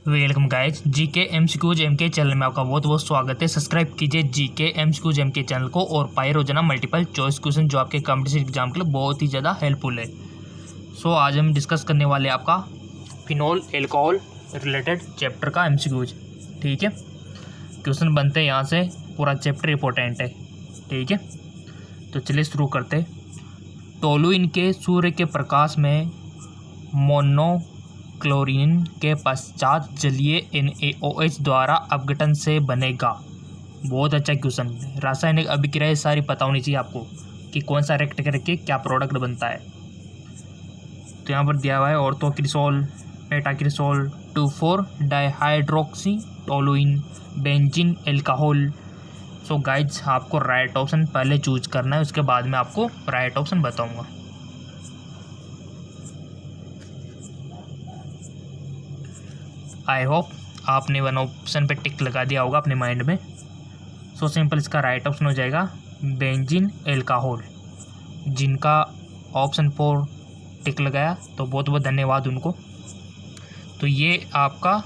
Welcome guys GK MCQs MK channel में आपका बहुत बहुत स्वागत है। सब्सक्राइब कीजिए जीके एमसीक्यूज एमके चैनल को और पाए रोजाना मल्टीपल चॉइस क्वेश्चन जो आपके कॉम्पिटिशन एग्जाम के लिए बहुत ही ज़्यादा हेल्पफुल है। सो आज हम डिस्कस करने वाले हैं आपका फिनोल एल्कोहल रिलेटेड चैप्टर का एमसीक्यूज। ठीक है, क्वेश्चन बनते हैं यहाँ से, पूरा चैप्टर इंपॉर्टेंट है। ठीक है, तो चलिए शुरू करते। टोलुइन के सूर्य के प्रकाश में मोनोक्लोरीन के पश्चात जलीय NaOH द्वारा अपघटन से बनेगा। बहुत अच्छा क्वेश्चन। रासायनिक अभिक्रियाएं सारी पता होनी चाहिए आपको कि कौन सा रिएक्ट करके क्या प्रोडक्ट बनता है। तो यहाँ पर दिया हुआ है ऑर्थोक्रिसोल, metacresol, 2,4 dihydroxy toluene, benzene alcohol. सो गाइड्स, आपको राइट ऑप्शन पहले चूज करना है, उसके बाद मैं आपको राइट ऑप्शन बताऊंगा। आई होप आपने वन ऑप्शन पे टिक लगा दिया होगा अपने माइंड में। सो सिंपल, इसका राइट ऑप्शन हो जाएगा बेंजीन एल्कोहल। जिनका ऑप्शन 4 टिक लगाया तो बहुत बहुत धन्यवाद उनको। तो ये आपका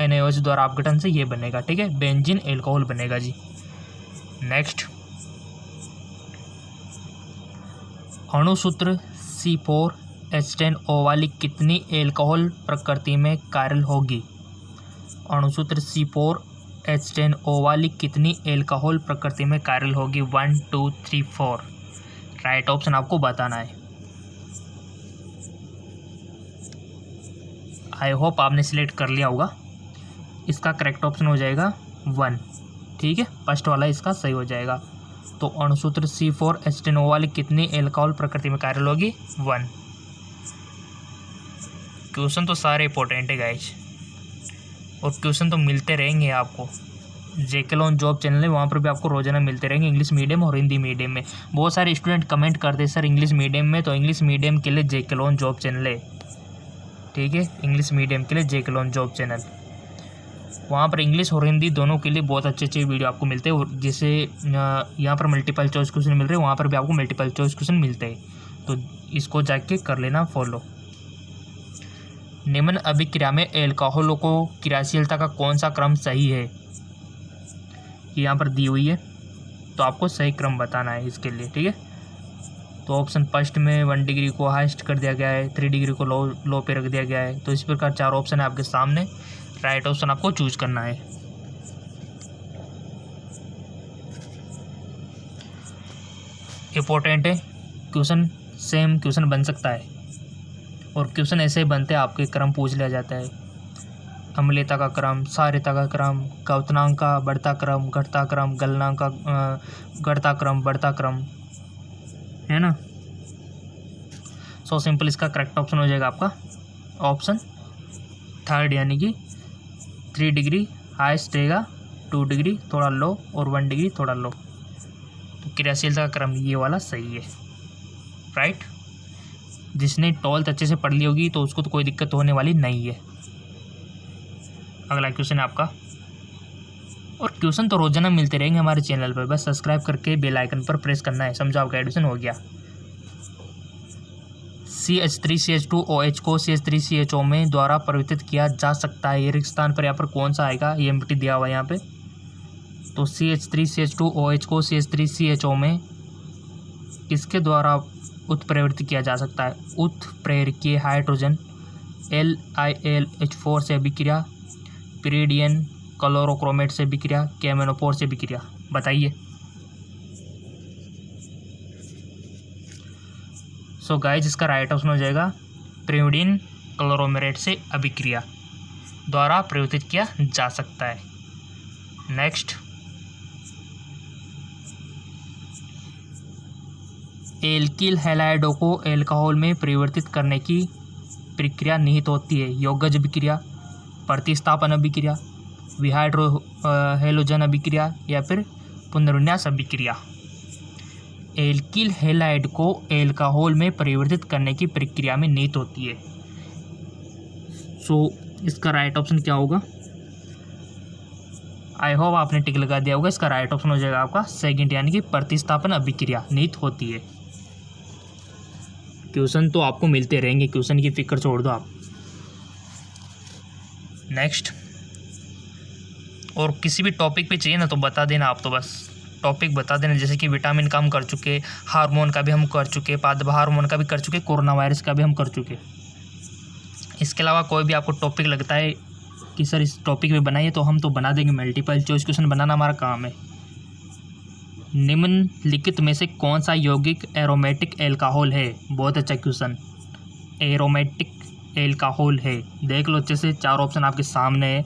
NaOH द्वारा अपघटन से ये बनेगा। ठीक है, बेंजीन एल्कोहल बनेगा जी। नेक्स्ट, अणुसूत्र C4H10O वाली कितनी एल्कोहल प्रकृति में कायरल होगी? अणुसूत्र C4H10O वाली कितनी एल्कोहल प्रकृति में कायरल होगी? 1 2 3 4। राइट ऑप्शन आपको बताना है। आई होप आपने सिलेक्ट कर लिया होगा। इसका करेक्ट ऑप्शन हो जाएगा 1। ठीक है, फर्स्ट वाला इसका सही हो जाएगा। तो अणुसूत्र C4H10O वाली कितनी एल्कोहल प्रकृति में कायरल होगी? 1। क्वेश्चन तो सारे इंपॉर्टेंट है गाइज, और क्वेश्चन तो मिलते रहेंगे आपको। जेके लॉन जॉब चैनल है, वहाँ पर भी आपको रोजाना मिलते रहेंगे, इंग्लिश मीडियम और हिंदी मीडियम में। बहुत सारे स्टूडेंट कमेंट करते हैं सर इंग्लिश मीडियम में, तो इंग्लिश मीडियम के लिए जेके लॉन जॉब चैनल है। ठीक है, इंग्लिश मीडियम के लिए जेके लॉन जॉब चैनल, वहाँ पर इंग्लिश और हिंदी दोनों के लिए बहुत अच्छे अच्छे वीडियो आपको मिलते हैं। और जैसे यहाँ पर मल्टीपल चॉइस क्वेश्चन मिल रहे हैं, वहाँ पर भी आपको मल्टीपल चॉइस क्वेश्चन मिलते हैं। तो इसको जाके कर लेना फॉलो। निम्न अभिक्रिया में एल्कोहलों को क्रियाशीलता का कौन सा क्रम सही है? ये यहाँ पर दी हुई है, तो आपको सही क्रम बताना है इसके लिए। ठीक है, तो ऑप्शन फर्स्ट में 1 डिग्री को हाइस्ट कर दिया गया है, 3 डिग्री को लो पे रख दिया गया है। तो इस प्रकार 4 ऑप्शन है आपके सामने, राइट ऑप्शन आपको चूज करना है। इंपॉर्टेंट है क्वेश्चन, सेम क्वेश्चन बन सकता है, और क्वेश्चन ऐसे बनते हैं, आपके क्रम पूछ लिया जाता है। अम्लीयता का क्रम, सारिता का क्रम, क्वथनांक का बढ़ता क्रम, घटता क्रम, गलनांक का घटता क्रम, बढ़ता क्रम, है ना। सो सिंपल, इसका करेक्ट ऑप्शन हो जाएगा आपका ऑप्शन 3, यानी कि 3 डिग्री हाइस्ट रहेगा, 2 डिग्री थोड़ा लो और 1 डिग्री थोड़ा लो। तो क्रियाशीलता का क्रम ये वाला सही है, राइट। जिसने 12th अच्छे से पढ़ ली होगी तो उसको तो कोई दिक्कत होने वाली नहीं है। अगला क्वेश्चन है आपका, और क्वेश्चन तो रोजाना मिलते रहेंगे हमारे चैनल पर, बस सब्सक्राइब करके बेल आइकन पर प्रेस करना है। समझो, आपका एडमिशन हो गया। CH3CH2OH को CH3CHO में द्वारा परिवर्तित किया जा सकता है। ये रिक्त स्थान पर यहाँ पर कौन सा आएगा? ये एम्प्टी दिया हुआ है यहाँ पे। तो CH3CH2OH को CH3CHO में किसके द्वारा उत्प्रेरित किया जा सकता है? उत्प्रेरकीय हाइड्रोजन LiLH4 से अभिक्रिया, पिरिडियन क्लोरोक्रोमेट से अभिक्रिया, केमेनोफोर से अभिक्रिया, बताइए। सो गाइज, इसका राइट ऑप्शन हो जाएगा पिरिडियन क्लोरोमेट से अभिक्रिया द्वारा परिवर्तित किया जा सकता है। नेक्स्ट, एल्किल हैलाइडों को एल्कोहल में परिवर्तित करने की प्रक्रिया निहित होती है। यौगज अभिक्रिया, प्रतिस्थापन अभिक्रिया, विहाइड्रो हेलोजन अभिक्रिया, या फिर पुनर्विन्यास अभिक्रिया। एल्किल हैलाइड को एल्कोहल में परिवर्तित करने की प्रक्रिया में निहित होती है। सो इसका राइट ऑप्शन क्या होगा? आई होप आपने टिक लगा दिया होगा। इसका राइट ऑप्शन हो जाएगा आपका सेकंड, यानी कि प्रतिस्थापन अभिक्रिया निहित होती है। क्वेश्चन तो आपको मिलते रहेंगे, क्वेश्चन की फिक्र छोड़ दो आप। नेक्स्ट, और किसी भी टॉपिक पे चाहिए ना तो बता देना आप, तो बस टॉपिक बता देना। जैसे कि विटामिन का हम कर चुके, हार्मोन का भी हम कर चुके, पादप हार्मोन का भी कर चुके, कोरोना वायरस का भी हम कर चुके। इसके अलावा कोई भी आपको टॉपिक लगता है कि सर इस टॉपिक में बनाइए, तो हम तो बना देंगे। मल्टीपल चॉइस क्वेश्चन बनाना हमारा काम है। निम्नलिखित में से कौन सा यौगिक एरोमेटिक एल्कोहल है? बहुत अच्छा क्वेश्चन। एरोमेटिक एल्कोहल है, देख लो अच्छे से, 4 ऑप्शन आपके सामने है।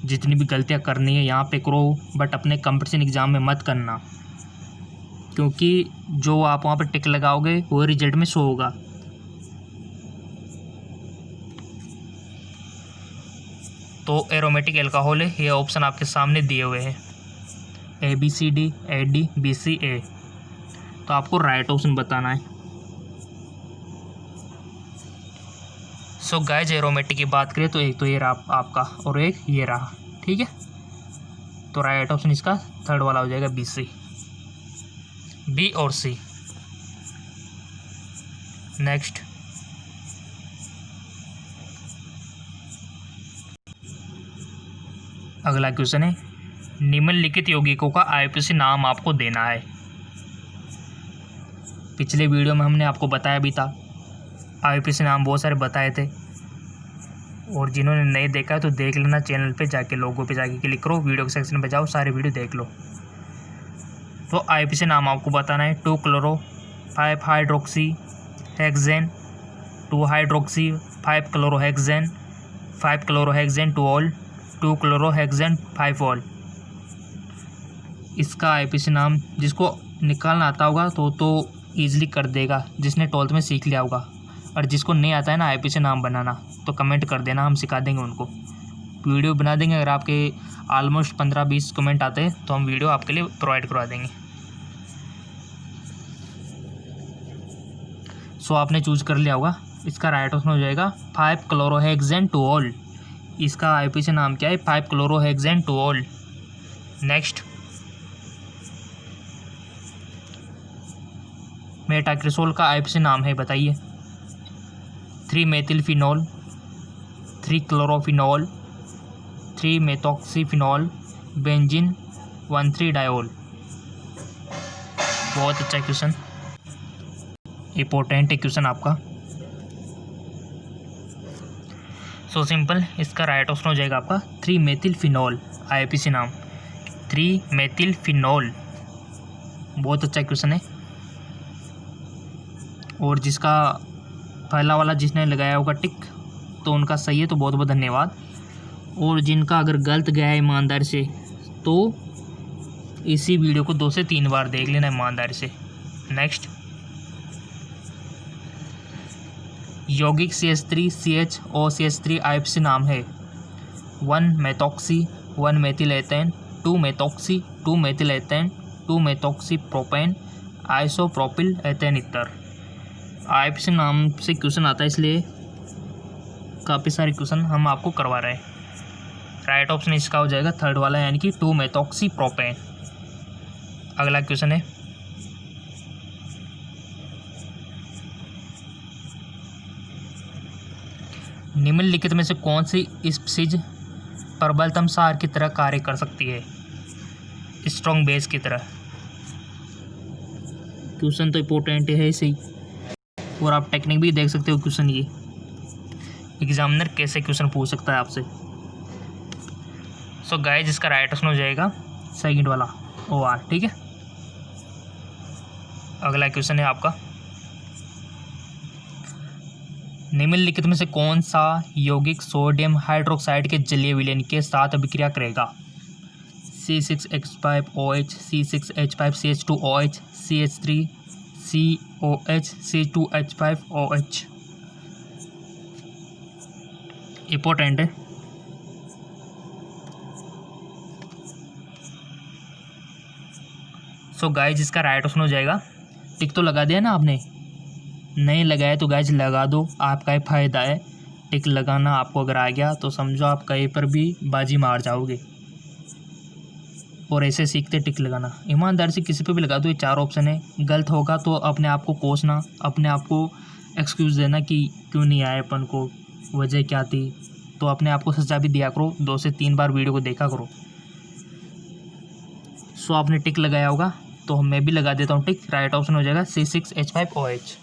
जितनी भी गलतियां करनी है यहाँ पे करो, बट अपने कंपटीशन एग्ज़ाम में मत करना, क्योंकि जो आप वहाँ पर टिक लगाओगे वो रिजल्ट में शो होगा। तो एरोमेटिक एल्कोहल है, ये ऑप्शन आपके सामने दिए हुए हैं, ABCD AD BCA। तो आपको राइट ऑप्शन बताना है। सो गाइज, एरोमेटिक की बात करें तो एक तो ये रहा आपका, और एक ये रहा, ठीक है। तो राइट ऑप्शन इसका थर्ड वाला हो जाएगा, BC, B और C। नेक्स्ट, अगला क्वेश्चन है, निम्नलिखित यौगिकों का IUPAC नाम आपको देना है। पिछले वीडियो में हमने आपको बताया भी था, IUPAC नाम बहुत सारे बताए थे, और जिन्होंने नहीं देखा है तो देख लेना, चैनल पे जाके, लोगों पे जाके क्लिक करो, वीडियो के सेक्शन पे जाओ, सारे वीडियो देख लो। तो IUPAC नाम आपको बताना है, 2-क्लोरो 5-हाइड्रोक्सी हेक्सेन, 2-हाइड्रोक्सी 5-क्लोरो हेक्सेन, 5-क्लोरो हेक्सेन 2-ऑल, 2-क्लोरो हेक्सेन 5-ऑल। इसका IUPAC नाम जिसको निकालना आता होगा तो ईजिली कर देगा, जिसने 12th में सीख लिया होगा। और जिसको नहीं आता है ना IUPAC नाम बनाना, तो कमेंट कर देना, हम सिखा देंगे उनको, वीडियो बना देंगे। अगर आपके ऑलमोस्ट 15-20 कमेंट आते हैं तो हम वीडियो आपके लिए प्रोवाइड करवा देंगे। सो आपने चूज कर लिया होगा, इसका राइट ऑप्शन हो जाएगा 5-क्लोरोहेक्सेन 2-ऑल। इसका IUPAC नाम क्या है? 5-क्लोरोहेक्सेन 2-ऑल। नेक्स्ट, मेटाक्रिसोल का IUPAC नाम है, बताइए। 3-मेथिलफिनॉल, 3-क्लोरोफिनॉल, 3-मेथॉक्सीफिनॉल, बेंजीन 1,3-डायोल। बहुत अच्छा क्वेश्चन, इंपॉर्टेंट है क्वेश्चन आपका। सो सिंपल, इसका राइट ऑप्शन हो जाएगा आपका 3-मेथिलफिनॉल, IUPAC नाम 3-मेथिलफिनॉल। बहुत अच्छा क्वेश्चन है, और जिसका पहला वाला जिसने लगाया होगा टिक, तो उनका सही है, तो बहुत बहुत धन्यवाद। और जिनका अगर गलत गया है ईमानदारी से, तो इसी वीडियो को 2 से 3 बार देख लेना ईमानदारी से। नेक्स्ट, यौगिक CH3CHO IUPAC नाम है 1-मेथॉक्सी 1-मेथिलेथेन, 2-मेथॉक्सी 2-मेथिलेथेन, 2-मेथॉक्सीप्रोपेन, आइसोप्रोपिल एथेन इतर। IUPAC नाम से क्वेश्चन आता है, इसलिए काफ़ी सारे क्वेश्चन हम आपको करवा रहे हैं। राइट ऑप्शन इसका हो जाएगा थर्ड वाला, यानी कि 2-मेथॉक्सीप्रोपेन। अगला क्वेश्चन है, निम्नलिखित में से कौन सी स्पीशीज प्रबलतम सार की तरह कार्य कर सकती है? स्ट्रॉन्ग बेस की तरह। क्वेश्चन तो इंपॉर्टेंट है सही, और आप टेक्निक भी देख सकते हो क्वेश्चन। ये एग्जामिनर कैसे क्वेश्चन पूछ सकता है आपसे। सो गाइस, इसका राइट ऑप्शन हो जाएगा सेकंड वाला, OR, ठीक है। अगला क्वेश्चन है आपका, निम्नलिखित में से कौन सा यौगिक सोडियम हाइड्रोक्साइड के जलीय विलयन के साथ अभिक्रिया करेगा? C6H5OH, C6H5CH2OH, CH3COH, C2H5OH। Important है। सो गाइज, इसका राइट ऑप्शन हो जाएगा, टिक तो लगा दिया ना आपने, नहीं लगाया तो गाइज लगा दो, आपका ही फायदा है। टिक लगाना आपको अगर आ गया तो समझो आप कहीं पर भी बाजी मार जाओगे। और ऐसे सीखते टिक लगाना, ईमानदारी से किसी पे भी लगा दो। ये 4 ऑप्शन है, गलत होगा तो अपने आप को कोसना, अपने आप को एक्सक्यूज़ देना कि क्यों नहीं आए अपन को, वजह क्या थी, तो अपने आप को सजा भी दिया करो, 2 से 3 बार वीडियो को देखा करो। सो आपने टिक लगाया होगा, तो मैं भी लगा देता हूँ टिक। राइट ऑप्शन हो जाएगा C6H5OH।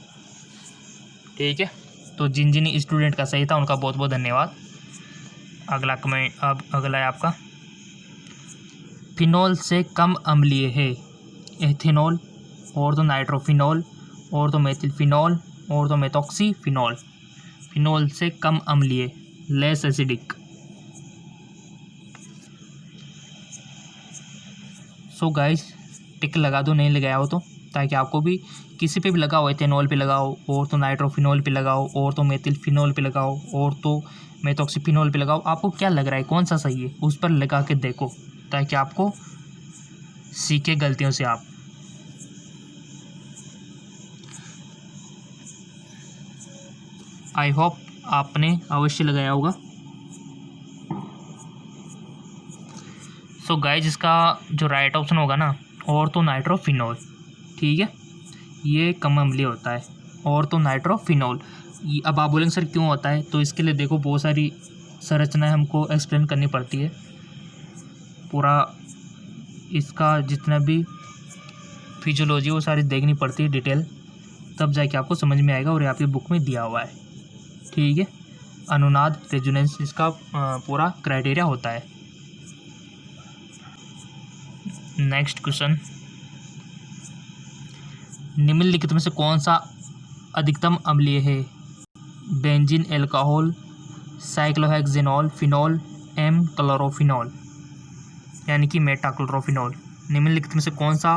ठीक है, तो जिन जिन स्टूडेंट का सही था उनका बहुत बहुत धन्यवाद। अगला कमेंट, अब अगला है आपका, फिनोल से कम अम्लीय है एथेनॉल, और तो नाइट्रोफिनॉल, और तो मेथिलफिनॉल, और तो मेथॉक्सीफिनॉल। फिनोल से कम अम्लीय, लेस एसिडिक। सो गाइस टिक लगा दो नहीं लगाया हो तो, ताकि आपको भी किसी पे भी लगाओ, एथेनॉल पे लगाओ, और तो नाइट्रोफिनॉल पे लगाओ, और तो मेथिलफिनॉल पे लगाओ, और तो मेथॉक्सीफिनॉल पे लगाओ, आपको क्या लग रहा है कौन सा सही है उस पर लगा के देखो, ताकि आपको सीखे गलतियों से आप। आई होप आपने अवश्य लगाया होगा। सो गाइज इसका जो राइट ऑप्शन होगा ना, और तो नाइट्रोफिनॉल। ठीक है, ये कम अम्लीय होता है, और तो नाइट्रोफिनॉल। अब आप बोलेंगे सर क्यों होता है, तो इसके लिए देखो बहुत सारी संरचनाएं हमको एक्सप्लेन करनी पड़ती है, पूरा इसका जितना भी फिजियोलॉजी वो सारी देखनी पड़ती है डिटेल, तब जाके आपको समझ में आएगा, और ये आपकी बुक में दिया हुआ है। ठीक है, अनुनाद रेजोनेंस इसका पूरा क्राइटेरिया होता है। नेक्स्ट क्वेश्चन, निम्नलिखित में से कौन सा अधिकतम अम्लीय है? Benzene alcohol, cyclohexanol, phenol, M chlorophenol, यानी कि मेटाक्लोरोफिनॉल। निम्नलिखित में से कौन सा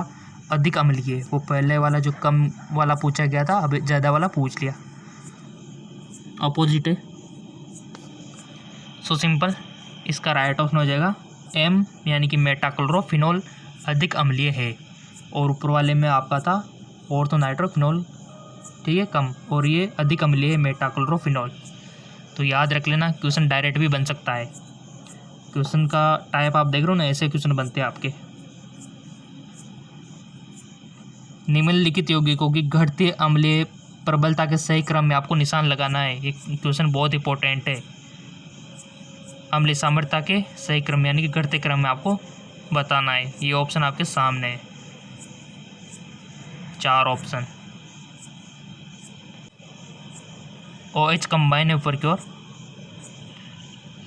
अधिक अम्लीय है? वो पहले वाला जो कम वाला पूछा गया था, अब ज़्यादा वाला पूछ लिया, अपोजिट है। सो सिंपल, इसका राइट ऑप्शन हो जाएगा एम, यानी कि मेटाक्लोरोफिनॉल अधिक अम्लीय है, और ऊपर वाले में आपका था और तो नाइट्रोफिनॉल, ठीक है, कम, और ये अधिक अम्लीय है मेटाक्लोरोफिनॉल। तो याद रख लेना, क्वेश्चन डायरेक्ट भी बन सकता है। क्वेश्चन का टाइप आप देख रहे हो ना, ऐसे क्वेश्चन बनते हैं आपके। निम्नलिखित यौगिकों की घटती अम्लीय प्रबलता के सही क्रम में आपको निशान लगाना है। ये क्वेश्चन बहुत इंपॉर्टेंट है। अम्लीय सामर्थ्यता के सही क्रम यानी कि घटते क्रम में आपको बताना है। ये ऑप्शन आपके सामने है, 4 ऑप्शन। OH कंबाइन है ऊपर की ओर,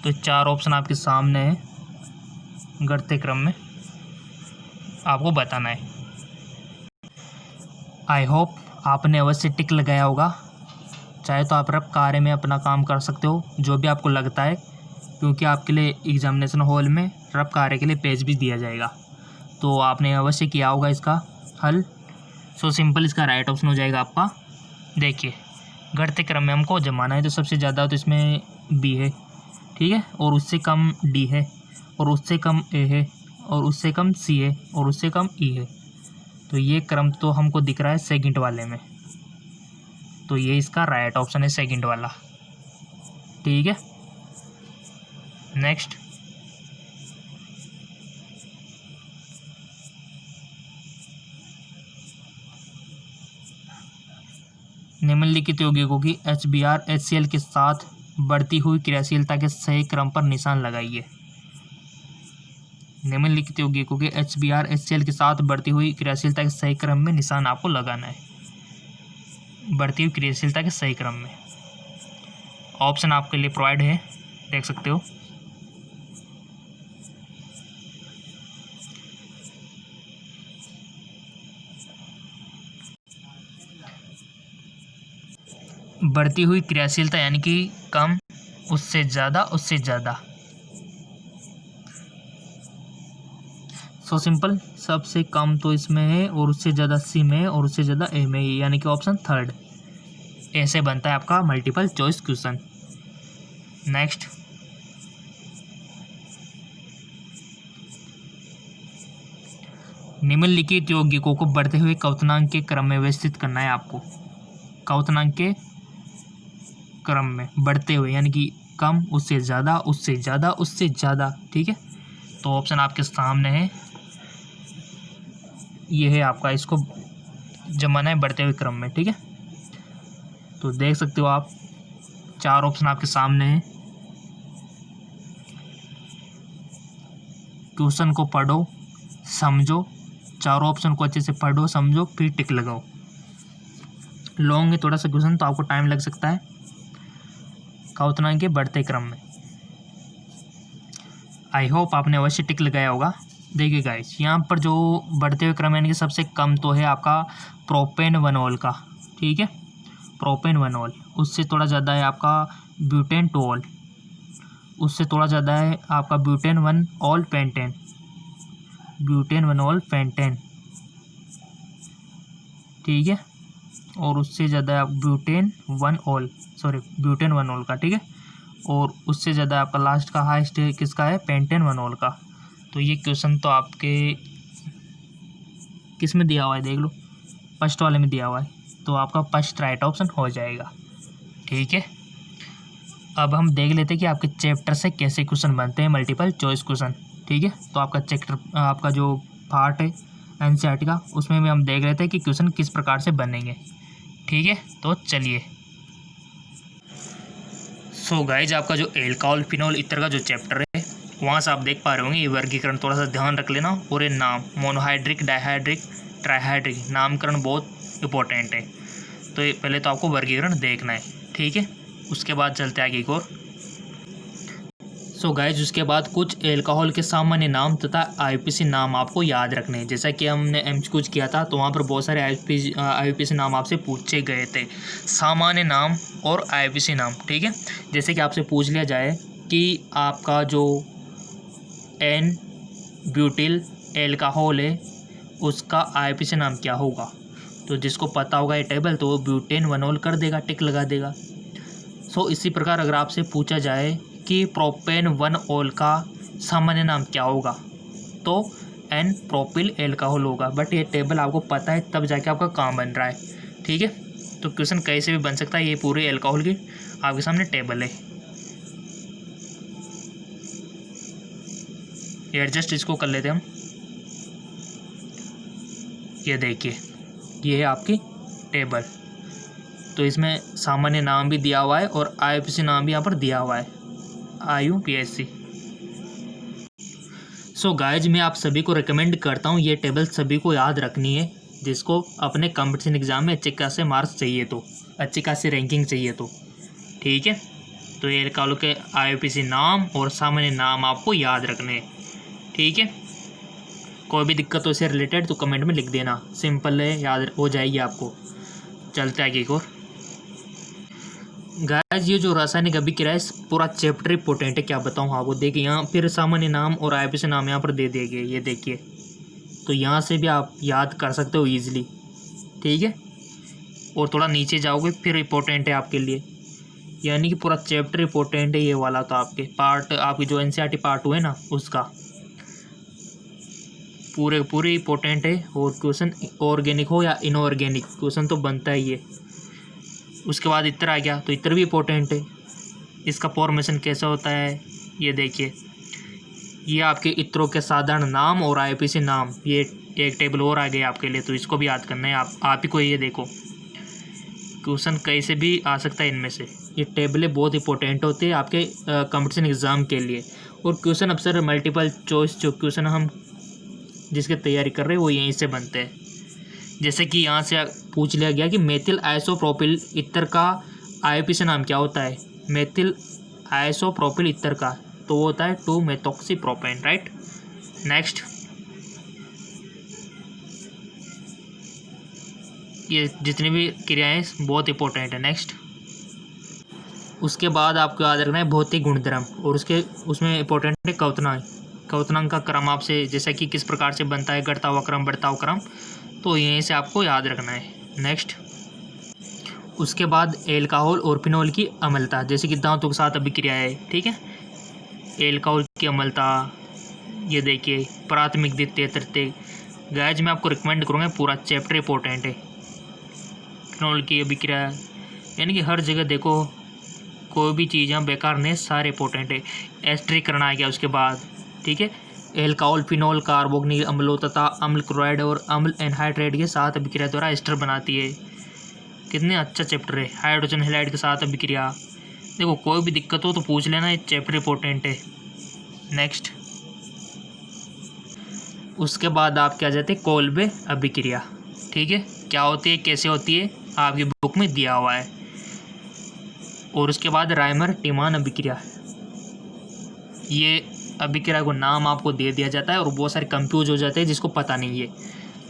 तो 4 ऑप्शन आपके सामने है, घटते क्रम में आपको बताना है। आई होप आपने अवश्य टिक लगाया होगा। चाहे तो आप रफ कार्य में अपना काम कर सकते हो, जो भी आपको लगता है, क्योंकि आपके लिए एग्जामिनेशन हॉल में रफ कार्य के लिए पेज भी दिया जाएगा, तो आपने अवश्य किया होगा इसका हल। सो सिंपल, इसका राइट ऑप्शन हो जाएगा आपका, देखिए घटते क्रम में हमको जमाना है, तो सबसे ज़्यादा तो इसमें बी है, ठीक है, और उससे कम डी है, और उससे कम ए है, और उससे कम सी है, और उससे कम ई है। तो ये क्रम तो हमको दिख रहा है सेकंड वाले में, तो ये इसका राइट ऑप्शन है सेकंड वाला। ठीक है, नेक्स्ट, निम्नलिखित यौगिकों की HBr HCl के साथ बढ़ती हुई क्रियाशीलता के सही क्रम पर निशान लगाइए। निम्नलिखित यौगिकों के HBr HCl के साथ बढ़ती हुई क्रियाशीलता के सही क्रम में निशान आपको लगाना है, बढ़ती हुई क्रियाशीलता के सही क्रम में। ऑप्शन आपके लिए प्रोवाइड है, देख सकते हो। बढ़ती हुई क्रियाशीलता यानी कि कम, उससे ज़्यादा, उससे ज़्यादा। सो सिंपल, सबसे कम तो इसमें है, और उससे ज़्यादा सी में है, और उससे ज़्यादा ए में है, यानी कि ऑप्शन थर्ड। ऐसे बनता है आपका मल्टीपल चॉइस क्वेश्चन। नेक्स्ट, निम्नलिखित यौगिकों को बढ़ते हुए क्वथनांक के क्रम में व्यवस्थित करना है आपको। क्वथनांक के क्रम में बढ़ते हुए यानी कि कम, उससे ज़्यादा, उससे ज़्यादा, उससे ज़्यादा। ठीक है, तो ऑप्शन आपके सामने है, ये है आपका, इसको जमाना है बढ़ते हुए क्रम में। ठीक है, तो देख सकते हो आप, 4 ऑप्शन आपके सामने हैं। क्वेश्चन को पढ़ो, समझो, चारों ऑप्शन को अच्छे से पढ़ो समझो, फिर टिक लगाओ। लॉन्ग है थोड़ा सा क्वेश्चन, तो आपको टाइम लग सकता है क्वथनांक के बढ़ते क्रम में। आई होप आपने अवश्य टिक लगाया होगा। देखिए गाइस, यहाँ पर जो बढ़ते हुए क्रम यानी कि सबसे कम तो है आपका प्रोपेनवनॉल का, ठीक है, प्रोपेनवनॉल। उससे थोड़ा ज़्यादा है आपका ब्यूटेनटोल, उससे थोड़ा ज़्यादा है आपका ब्यूटेनवनॉल पेंटेन, ब्यूटेनवनॉल पेंटेन, ठीक है, और उससे ज़्यादा है ब्यूटेनवनॉल का, ठीक है, और उससे ज़्यादा आपका लास्ट का हाईएस्ट किसका है, पेंटेनवनॉल का। तो ये क्वेश्चन तो आपके किस में दिया हुआ है देख लो, फर्स्ट वाले में दिया हुआ है, तो आपका फर्स्ट राइट ऑप्शन हो जाएगा, ठीक है। अब हम देख लेते हैं कि आपके चैप्टर से कैसे क्वेश्चन बनते हैं, मल्टीपल चॉइस क्वेश्चन, ठीक है। तो आपका चैप्टर, आपका जो पार्ट है एनसीईआरटी का, उसमें भी हम देख लेते हैं कि क्वेश्चन किस प्रकार से बनेंगे, ठीक है। तो चलिए, सो गाइज, आपका जो एल्कोहल फिनोल इत्र का जो चैप्टर है, वहाँ से आप देख पा रहे होंगे ये वर्गीकरण थोड़ा सा ध्यान रख लेना। और ये नाम मोनोहाइड्रिक, डाइहाइड्रिक, ट्राइहाइड्रिक, नामकरण बहुत इंपॉर्टेंट है। तो ये पहले तो आपको वर्गीकरण देखना है, ठीक है, उसके बाद चलते आगे एक और। सो गाइज, उसके बाद कुछ एल्कोहल के सामान्य नाम तथा आईयूपीएसी नाम आपको याद रखने हैं। जैसा कि हमने एमसीक्यू किया था, तो वहाँ पर बहुत सारे आईयूपीएसी नाम आपसे पूछे गए थे, सामान्य नाम और आईयूपीएसी नाम, ठीक है। जैसे कि आपसे पूछ लिया जाए कि आपका जो एन ब्यूटिल एल्कोहल है उसका आईयूपीएसी नाम क्या होगा, तो जिसको पता होगा ये टेबल, तो वो ब्यूटेनवनॉल कर देगा, टिक लगा देगा। सो इसी प्रकार अगर आपसे पूछा जाए कि प्रोपेनवनॉल का सामान्य नाम क्या होगा, तो एन प्रोपिल एल्कोहल होगा। बट ये टेबल आपको पता है तब जाके आपका काम बन रहा है, ठीक है। तो क्वेश्चन कैसे भी बन सकता है, ये पूरे एल्कोहल की आपके सामने टेबल है। ये एडजस्ट इसको कर लेते हैं हम। ये देखिए, ये है आपकी टेबल, तो इसमें सामान्य नाम भी दिया हुआ है और आईयूपीएसी नाम भी यहाँ पर दिया हुआ है, आईयूपीएसी। सो गाइज, मैं आप सभी को रिकमेंड करता हूँ ये टेबल सभी को याद रखनी है, जिसको अपने कंपटीशन एग्जाम में अच्छे खासे मार्क्स चाहिए, तो अच्छी खासी रैंकिंग चाहिए, तो ठीक है। तो ये एल्कोहल के आईयूपीएसी नाम और सामान्य नाम आपको याद रखने हैं, ठीक है। कोई भी दिक्कत हो इससे रिलेटेड तो कमेंट में लिख देना, सिंपल है, याद हो जाएगी आपको। चलते आगे एक और। गाइस, ये जो रासायनिक अभिक्रिया है पूरा चैप्टर इंपॉर्टेंट है, क्या बताऊँ आपको। देखिए यहाँ फिर सामान्य नाम और आईयूपीएसी नाम यहाँ पर दे दिए गए, ये देखिए, तो यहाँ से भी आप याद कर सकते हो ईजिली, ठीक है। और थोड़ा नीचे जाओगे फिर इंपॉर्टेंट है आपके लिए, यानी कि पूरा चैप्टर इंपॉर्टेंट है ये वाला। तो आपके पार्ट, आपकी जो एनसीईआरटी पार्ट हुए ना, उसका पूरे इंपॉर्टेंट है। और क्वेश्चन ऑर्गेनिक हो या इनऑर्गेनिक, क्वेश्चन तो बनता ही है। उसके बाद इत्र आ गया, तो इत्र भी इंपॉर्टेंट है, इसका फॉर्मेशन कैसा होता है, ये देखिए। ये आपके इत्रों के साधारण नाम और आईयूपीएसी नाम, ये एक टेबल और आ गया आपके लिए, तो इसको भी याद करना है आप ही को। ये देखो, क्वेश्चन कैसे भी आ सकता है इनमें से। ये टेबलें बहुत इंपॉर्टेंट होती है आपके कंपटीशन एग्ज़ाम के लिए। और क्वेश्चन अक्सर मल्टीपल चॉइस जो क्वेश्चन हम जिसकी तैयारी कर रहे हैं वो यहीं से बनते हैं। जैसे कि यहाँ से पूछ लिया गया कि मेथिल आइसोप्रोपिल इत्र का आईयूपीएसी नाम क्या होता है, मेथिल आइसोप्रोपिल इत्र का, तो वो होता है 2-मेथॉक्सीप्रोपेन, राइट। नेक्स्ट, ये जितनी भी क्रियाएं बहुत इंपॉर्टेंट है। नेक्स्ट, उसके बाद आपको याद रखना है भौतिक गुणधर्म, और उसमें इंपॉर्टेंट है क्वथनांक का क्रम आपसे, जैसा कि किस प्रकार से बनता है, घटता हुआ क्रम, बढ़ता हुआ क्रम, तो यहीं से आपको याद रखना है। नेक्स्ट, उसके बाद एल्कोहल और फिनोल की अम्लता, जैसे कि दांतों के साथ अभिक्रिया है, ठीक है। एल्कोहल की अम्लता, ये देखिए, प्राथमिक, द्वितीय, तृतीय। गाइस, मैं आपको रिकमेंड करूँगा, पूरा चैप्टर इंपॉर्टेंट है। फिनोल की अभिक्रिया, यानी कि हर जगह देखो, कोई भी चीज़ यहाँ बेकार नहीं, सारे इंपॉर्टेंट है। एस्टरीकरण आ गया उसके बाद, ठीक है। एल्कोहल फिनोल कार्बोक्सिलिक अम्लों तथा अम्ल क्लोराइड और अम्ल एनहाइड्राइड के साथ अभिक्रिया द्वारा एस्टर बनाती है। कितने अच्छा चैप्टर है। हाइड्रोजन हैलाइड के साथ अभिक्रिया, देखो कोई भी दिक्कत हो तो पूछ लेना, ये चैप्टर इंपॉर्टेंट है। नेक्स्ट, उसके बाद आपके आ जाते हैं कोल्बे अभिक्रिया। ठीक है, क्या होती है, कैसे होती है, आपकी बुक में दिया हुआ है। और उसके बाद रायमर टीमान अभिक्रिया, ये अभिक्रिया को नाम आपको दे दिया जाता है और बहुत सारे कंफ्यूज हो जाते हैं जिसको पता नहीं है।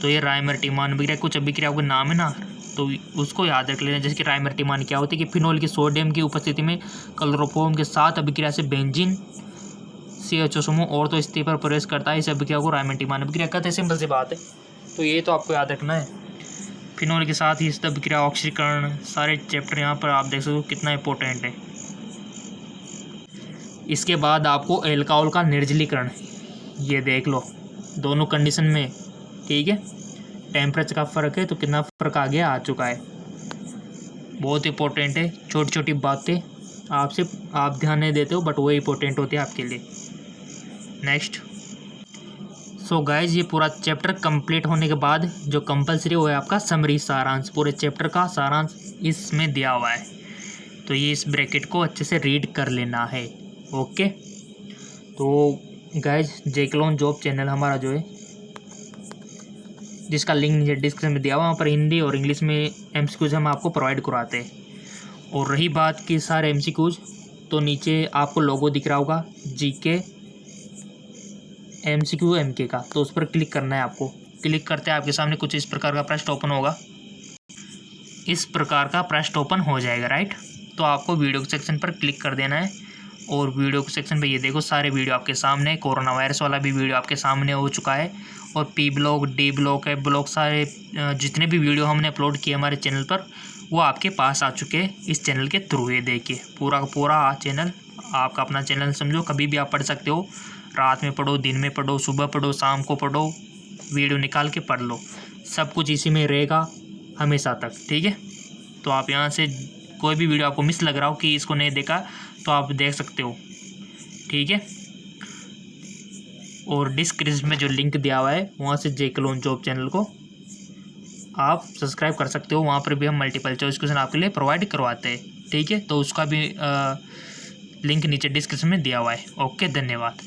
तो ये रायमर टीमान अभिक्रिया, कुछ अभिक्रिया का नाम है ना, तो उसको याद रख लेना। जैसे कि रायमर टीमान क्या होती है कि फिनोल की सोडियम की उपस्थिति में क्लोरोफॉर्म के साथ अभिक्रिया से बेंजीन CHO समूह और तो स्थिति पर प्रवेश करता है। इस अभिक्रिया को रायमर टीमान अभिक्रिया कहते हैं। सिंपल सी बात है, तो ये तो आपको याद रखना है। फिनोल के साथ ही इस अभिक्रिया, ऑक्सीकरण, सारे चैप्टर यहाँ पर आप देख सकते हो कितना इंपॉर्टेंट है। इसके बाद आपको एल्कोहल का निर्जलीकरण, ये देख लो दोनों कंडीशन में। ठीक है, टेम्परेचर का फ़र्क है तो कितना फ़र्क आ गया, आ चुका है। बहुत इंपॉर्टेंट है, छोटी छोटी बातें आप ध्यान नहीं देते हो बट वो इंपॉर्टेंट होती है आपके लिए। नेक्स्ट, सो गाइज ये पूरा चैप्टर कंप्लीट होने के बाद जो कंपलसरी वो है आपका समरी सारांश। पूरे चैप्टर का सारांश इसमें दिया हुआ है, तो ये इस ब्रैकेट को अच्छे से रीड कर लेना है। ओके, तो गाइज जेक्लोन जॉब चैनल हमारा जो है, जिसका लिंक नीचे डिस्क्रिप्शन में दिया हुआ, वहाँ पर हिंदी और इंग्लिश में MCQs हम आपको प्रोवाइड करवाते हैं। और रही बात की सारे MCQs, तो नीचे आपको लोगो दिख रहा होगा GK MCQ MK का, तो उस पर क्लिक करना है आपको। क्लिक करते हैं आपके सामने कुछ इस प्रकार का पृष्ठ ओपन होगा, इस प्रकार का पृष्ठ ओपन हो जाएगा, राइट। तो आपको वीडियो सेक्शन पर क्लिक कर देना है और वीडियो सेक्शन पे ये देखो सारे वीडियो आपके सामने, कोरोना वायरस वाला भी वीडियो आपके सामने हो चुका है, और P blog, D blog, F blog, सारे जितने भी वीडियो हमने अपलोड किए हमारे चैनल पर वो आपके पास आ चुके हैं इस चैनल के थ्रू। ये देखिए पूरा का पूरा चैनल आपका अपना चैनल समझो, कभी भी आप पढ़ सकते हो। रात में पढ़ो, दिन में पढ़ो, सुबह पढ़ो, शाम को पढ़ो, वीडियो निकाल के पढ़ लो, सब कुछ इसी में रहेगा हमेशा तक। ठीक है, तो आप यहाँ से कोई भी वीडियो आपको मिस लग रहा हो कि इसको नहीं देखा तो आप देख सकते हो। ठीक है, और डिस्क्रिप्शन में जो लिंक दिया हुआ है वहाँ से जेक्लोन जॉब चैनल को आप सब्सक्राइब कर सकते हो। वहाँ पर भी हम मल्टीपल चॉइस क्वेश्चन आपके लिए प्रोवाइड करवाते हैं। ठीक है, तो उसका भी लिंक नीचे डिस्क्रिप्शन में दिया हुआ है। ओके, धन्यवाद।